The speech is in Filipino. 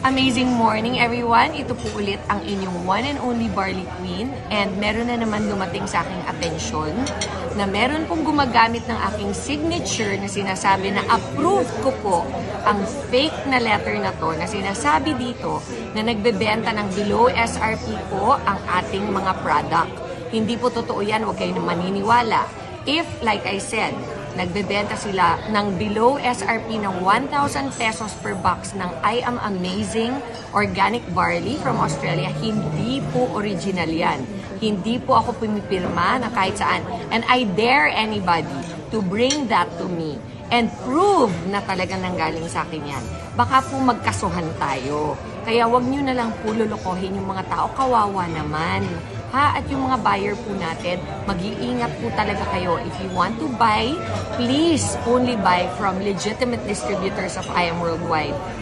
Amazing morning everyone! Ito po ulit ang inyong one and only Barley Queen and meron na naman dumating sa aking atensyon na meron pong gumagamit ng aking signature na sinasabi na approved ko po ang fake na letter na to na sinasabi dito na nagbebenta ng below SRP po ang ating mga product. Hindi po totoo yan, huwag kayo maniniwala. If, like I said, nagbebenta sila ng below SRP ng 1,000 pesos per box ng I Am Amazing Organic Barley from Australia, hindi po original yan. Hindi po ako pumipirma na kahit saan. And I dare anybody to bring that to me and prove na talagang nanggaling sa akin yan. Baka po magkasuhan tayo. Kaya wag nyo na lang po lulukohin yung mga tao. Kawawa naman. Ha? At yung mga buyer po natin, mag-iingat po talaga kayo. If you want to buy, please only buy from legitimate distributors of I Am Worldwide.